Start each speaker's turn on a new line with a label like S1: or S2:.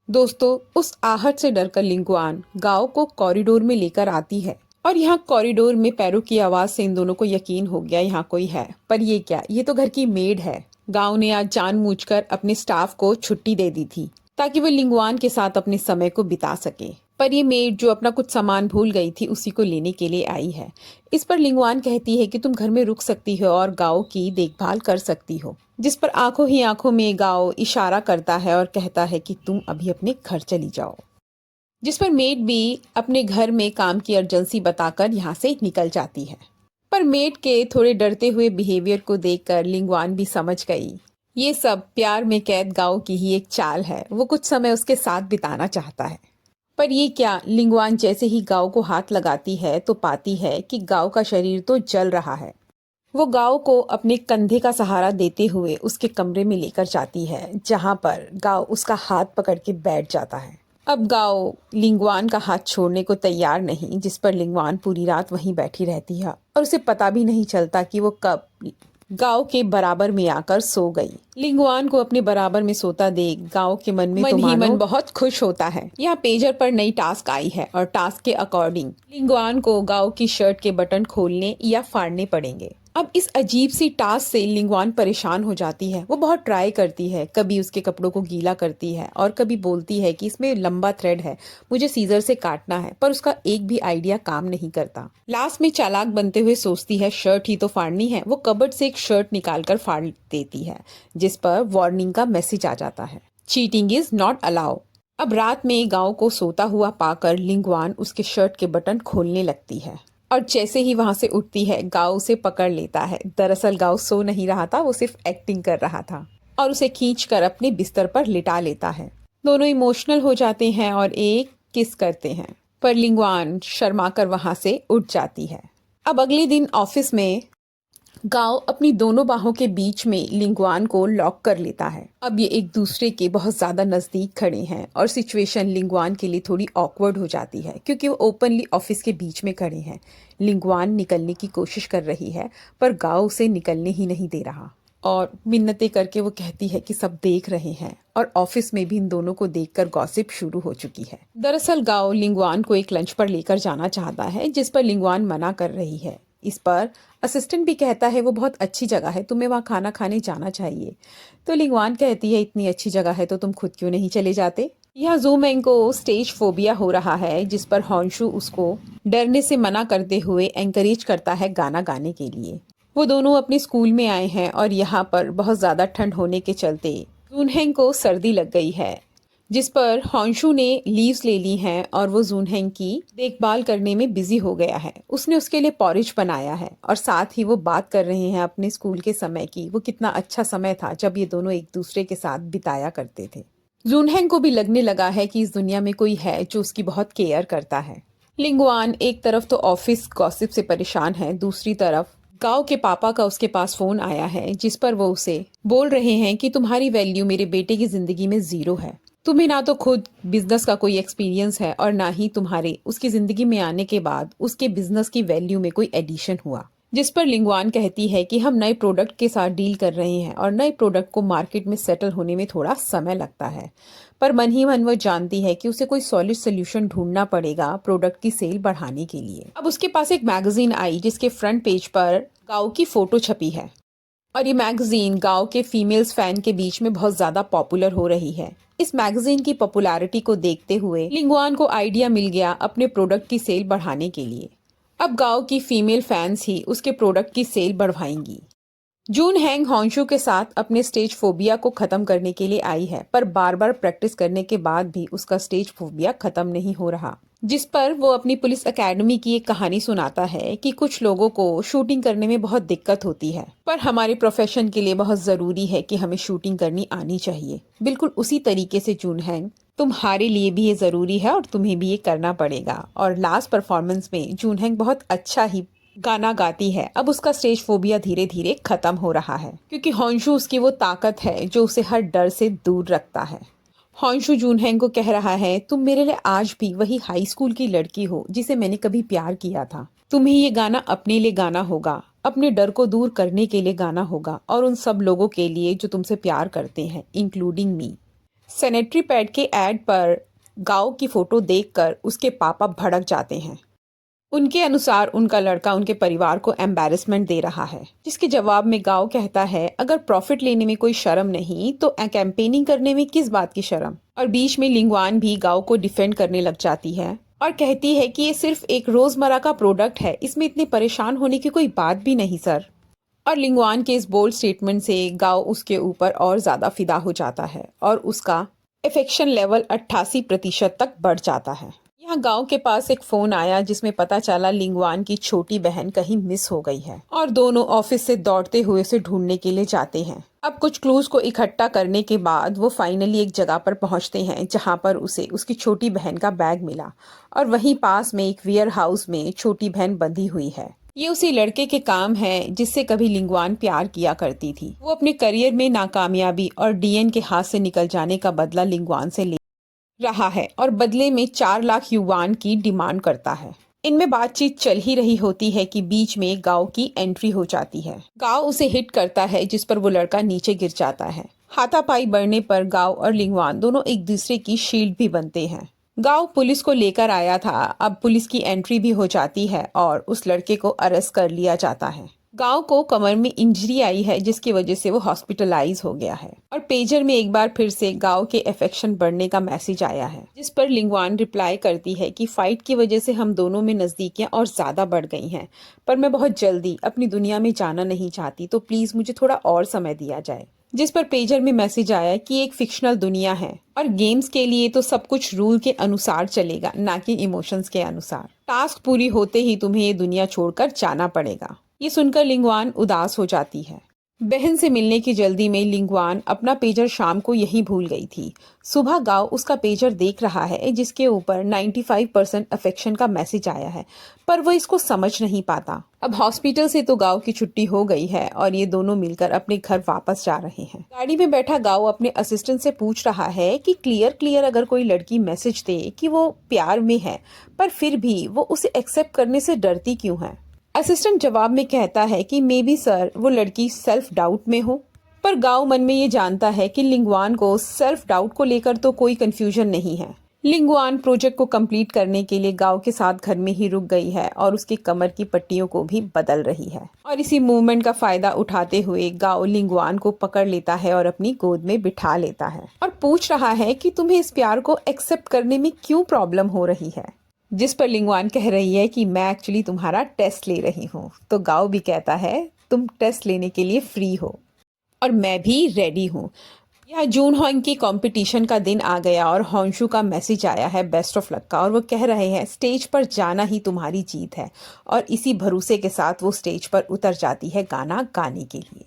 S1: दोस्तों, उस आहट से डरकर लिंगुआन गांव को कॉरिडोर में लेकर आती है और यहाँ कॉरिडोर में पैरों की आवाज से इन दोनों को यकीन हो गया यहाँ कोई है। पर ये क्या, ये तो घर की मेड है। गांव ने आज जानबूझकर अपने स्टाफ को छुट्टी दे दी थी ताकि वो लिंगुआन के साथ अपने समय को बिता सके। पर ये मेड जो अपना कुछ सामान भूल गई थी उसी को लेने के लिए आई है। इस पर लिंगुआन कहती है कि तुम घर में रुक सकती हो और गांव की देखभाल कर सकती हो, जिस पर आंखों ही आंखों में गांव इशारा करता है और कहता है कि तुम अभी अपने घर चली जाओ। जिस पर मेड भी अपने घर में काम की अर्जेंसी बताकर यहाँ से निकल जाती है। पर मेड के थोड़े डरते हुए बिहेवियर को देखकर लिंगवान भी समझ गई ये सब प्यार में कैद गांव की ही एक चाल है। वो कुछ समय उसके साथ बिताना चाहता है। पर ये क्या, लिंगवान जैसे ही गांव को हाथ लगाती है तो पाती है कि गांव का शरीर तो जल रहा है। वो गांव को अपने कंधे का सहारा देते हुए उसके कमरे में लेकर जाती है, जहां पर गांव उसका हाथ पकड़ के बैठ जाता है। अब गांव लिंगवान का हाथ छोड़ने को तैयार नहीं, जिस पर लिंगवान पूरी रात वहीं बैठी रहती है और उसे पता भी नहीं चलता कि वो कब गांव के बराबर में आकर सो गई। लिंगवान को अपने बराबर में सोता देख गांव के मन में मन ही मन बहुत खुश होता है। यहाँ पेजर पर नई टास्क आई है और टास्क के अकॉर्डिंग लिंगवान को गांव की शर्ट के बटन खोलने या फाड़ने पड़ेंगे। अब इस अजीब सी टास्क से लिंगवान परेशान हो जाती है। वो बहुत ट्राई करती है, कभी उसके कपड़ों को गीला करती है और कभी बोलती है कि इसमें लंबा थ्रेड है, मुझे सीजर से काटना है, पर उसका एक भी आइडिया काम नहीं करता। लास्ट में चालाक बनते हुए सोचती है शर्ट ही तो फाड़नी है। वो कबर्ड से एक शर्ट निकालकर फाड़ देती है, जिस पर वार्निंग का मैसेज आ जाता है, चीटिंग इज नॉट अलाउ। अब रात में गांव को सोता हुआ पाकर लिंगवान उसके शर्ट के बटन खोलने लगती है और जैसे ही वहां से उठती है गांव उसे पकड़ लेता है। दरअसल गांव सो नहीं रहा था, वो सिर्फ एक्टिंग कर रहा था और उसे खींचकर अपने बिस्तर पर लिटा लेता है। दोनों इमोशनल हो जाते हैं और एक किस करते हैं, पर लिंगवान शर्माकर वहां से उठ जाती है। अब अगले दिन ऑफिस में गांव अपनी दोनों बाहों के बीच में लिंगवान को लॉक कर लेता है। अब ये एक दूसरे के बहुत ज्यादा नजदीक खड़े हैं और सिचुएशन लिंगवान के लिए थोड़ी ऑकवर्ड हो जाती है, क्योंकि वो ओपनली ऑफिस के बीच में खड़े हैं। लिंगवान निकलने की कोशिश कर रही है पर गांव उसे निकलने ही नहीं दे रहा और मिन्नतें करके वो कहती है कि सब देख रहे हैं और ऑफिस में भी इन दोनों को देखकर गॉसिप शुरू हो चुकी है। दरअसल गांव लिंगवान को एक लंच पर लेकर जाना चाहता है, जिस पर लिंगवान मना कर रही है। इस पर असिस्टेंट भी कहता है वो बहुत अच्छी जगह है, तुम्हें वहाँ खाना खाने जाना चाहिए। तो लिंगवान कहती है इतनी अच्छी जगह है तो तुम खुद क्यों नहीं चले जाते। यहाँ ज़ूमैंग को स्टेज फोबिया हो रहा है, जिस पर हॉन्शु उसको डरने से मना करते हुए एंकरेज करता है गाना गाने के लिए। वो दोनों अपने स्कूल में आए हैं और यहाँ पर बहुत ज़्यादा ठंड होने के चलते जूनहेंग को सर्दी लग गई है, जिस पर हॉन्शु ने लीव्स ले ली हैं और वो जूनहेंग की देखभाल करने में बिजी हो गया है। उसने उसके लिए पॉरिज बनाया है और साथ ही वो बात कर रहे हैं अपने स्कूल के समय की, वो कितना अच्छा समय था जब ये दोनों एक दूसरे के साथ बिताया करते थे। जूनहेंग को भी लगने लगा है कि इस दुनिया में कोई है जो उसकी बहुत केयर करता है। लिंगवान एक तरफ तो ऑफिस गॉसिप से परेशान है, दूसरी तरफ गांव के पापा का उसके पास फोन आया है, जिस पर वो उसे बोल रहे हैं कि तुम्हारी वैल्यू मेरे बेटे की जिंदगी में जीरो है। तुम्हें ना तो खुद बिजनेस का कोई एक्सपीरियंस है और ना ही तुम्हारे उसकी जिंदगी में आने के बाद उसके बिजनेस की वैल्यू में कोई एडिशन हुआ। जिस पर लिंगवान कहती है कि हम नए प्रोडक्ट के साथ डील कर रहे हैं और नए प्रोडक्ट को मार्केट में सेटल होने में थोड़ा समय लगता है, पर मन ही मन वो जानती है कि उसे कोई सॉलिड सोल्यूशन ढूंढना पड़ेगा प्रोडक्ट की सेल बढ़ाने के लिए। अब उसके पास एक मैगजीन आई जिसके फ्रंट पेज पर गांव की फोटो छपी है और ये मैगजीन गांव के फीमेल्स फैन के बीच में बहुत ज्यादा पॉपुलर हो रही है। इस मैगजीन की पॉपुलैरिटी को देखते हुए लिंगवान को आइडिया मिल गया अपने प्रोडक्ट की सेल बढ़ाने के लिए। अब गांव की फीमेल फैंस ही उसके प्रोडक्ट की सेल बढ़वाएंगी। जूनहेंग हॉन्शु के साथ अपने स्टेज फोबिया को खत्म करने के लिए आई है, पर बार बार प्रैक्टिस करने के बाद भी उसका स्टेज फोबिया खत्म नहीं हो रहा। जिस पर वो अपनी पुलिस एकेडमी की एक कहानी सुनाता है कि कुछ लोगों को शूटिंग करने में बहुत दिक्कत होती है, पर हमारे प्रोफेशन के लिए बहुत जरूरी है कि हमें शूटिंग करनी आनी चाहिए। बिल्कुल उसी तरीके से जूनहेंग तुम्हारे लिए भी ये जरूरी है और तुम्हें भी ये करना पड़ेगा। और लास्ट परफॉर्मेंस में जूनहेंग बहुत अच्छा ही गाना गाती है। अब उसका स्टेज फोबिया धीरे धीरे खत्म हो रहा है, क्योंकि हॉन्शु उसकी वो ताकत है जो उसे हर डर से दूर रखता है। हॉन्शु जूनहेंग को कह रहा है तुम मेरे लिए आज भी वही हाई स्कूल की लड़की हो जिसे मैंने कभी प्यार किया था। तुम्हें ये गाना अपने लिए गाना होगा, अपने डर को दूर करने के लिए गाना होगा और उन सब लोगों के लिए जो तुमसे प्यार करते हैं, इंक्लूडिंग मी। सैनिटरी पैड के ऐड पर गाओ की फोटो देखकर उसके पापा भड़क जाते हैं। उनके अनुसार उनका लड़का उनके परिवार को एम्बैरेसमेंट दे रहा है, जिसके जवाब में गाओ कहता है अगर प्रॉफिट लेने में कोई शर्म नहीं तो कैंपेनिंग करने में किस बात की शर्म। और बीच में लिंगवान भी गाओ को डिफेंड करने लग जाती है और कहती है कि ये सिर्फ एक रोजमर्रा का प्रोडक्ट है, इसमें इतने परेशान होने की कोई बात भी नहीं सर। और लिंगवान के इस बोल्ड स्टेटमेंट से गाओ उसके ऊपर और ज्यादा फिदा हो जाता है और उसका एफेक्शन लेवल 88% तक बढ़ जाता है। यहाँ गांव के पास एक फोन आया जिसमें पता चला लिंगवान की छोटी बहन कहीं मिस हो गई है और दोनों ऑफिस से दौड़ते हुए उसे ढूंढने के लिए जाते हैं। अब कुछ क्लूज को इकट्ठा करने के बाद वो फाइनली एक जगह पर पहुंचते हैं जहां पर उसे उसकी छोटी बहन का बैग मिला और वहीं पास में एक वेयर हाउस में छोटी बहन बंधी हुई है। ये उसी लड़के के काम है जिससे कभी लिंगवान प्यार किया करती थी। वो अपने करियर में नाकामयाबी और डीएन के हाथ से निकल जाने का बदला लिंगवान से ले रहा है और बदले में 4 लाख युवान की डिमांड करता है। इनमें बातचीत चल ही रही होती है कि बीच में गाओ की एंट्री हो जाती है। गाओ उसे हिट करता है जिस पर वो लड़का नीचे गिर जाता है। हाथापाई बढ़ने पर गाओ और लिंगवान दोनों एक दूसरे की शील्ड भी बनते हैं। गाओ पुलिस को लेकर आया था, अब पुलिस की एंट्री भी हो जाती है और उस लड़के को अरेस्ट कर लिया जाता है। गांव को कमर में इंजरी आई है जिसकी वजह से वो हॉस्पिटलाइज हो गया है और पेजर में एक बार फिर से गांव के अफेक्शन बढ़ने का मैसेज आया है, जिस पर लिंगवान रिप्लाई करती है कि फाइट की वजह से हम दोनों में नजदीकियां और ज्यादा बढ़ गई हैं, पर मैं बहुत जल्दी अपनी दुनिया में जाना नहीं चाहती, तो प्लीज मुझे थोड़ा और समय दिया जाए। जिस पर पेजर में मैसेज आया कि एक फिक्शनल दुनिया है और गेम्स के लिए तो सब कुछ रूल के अनुसार चलेगा, ना कि इमोशंस के अनुसार। टास्क पूरी होते ही तुम्हें ये दुनिया छोड़कर जाना पड़ेगा। ये सुनकर लिंगवान उदास हो जाती है। बहन से मिलने की जल्दी में लिंगवान अपना पेजर शाम को यहीं भूल गई थी। सुबह गांव उसका पेजर देख रहा है जिसके ऊपर 95% अफेक्शन का मैसेज आया है, पर वो इसको समझ नहीं पाता। अब हॉस्पिटल से तो गांव की छुट्टी हो गई है और ये दोनों मिलकर अपने घर वापस जा रहे हैं। गाड़ी में बैठा गांव अपने असिस्टेंट से पूछ रहा है कि क्लियर अगर कोई लड़की मैसेज दे कि वो प्यार में है, पर फिर भी वो उसे एक्सेप्ट करने से डरती क्यों है। असिस्टेंट जवाब में कहता है कि मे बी सर वो लड़की सेल्फ डाउट में हो, पर गांव मन में ये जानता है कि लिंगवान को सेल्फ डाउट को लेकर तो कोई कंफ्यूजन नहीं है। लिंगवान प्रोजेक्ट को कंप्लीट करने के लिए गांव के साथ घर में ही रुक गई है और उसकी कमर की पट्टियों को भी बदल रही है और इसी मूवमेंट का फायदा उठाते हुए गांव लिंगवान को पकड़ लेता है और अपनी गोद में बिठा लेता है और पूछ रहा है कि तुम्हें इस प्यार को एक्सेप्ट करने में क्यों प्रॉब्लम हो रही है। जिस पर लिंगवान कह रही है कि मैं एक्चुअली तुम्हारा टेस्ट ले रही हूँ। तो गाओ भी कहता है तुम टेस्ट लेने के लिए फ्री हो और मैं भी रेडी हूँ। यह जून होंग की कंपटीशन का दिन आ गया और होंशु का मैसेज आया है बेस्ट ऑफ लक का, और वो कह रहे हैं स्टेज पर जाना ही तुम्हारी जीत है, और इसी भरोसे के साथ वो स्टेज पर उतर जाती है गाना गाने के लिए।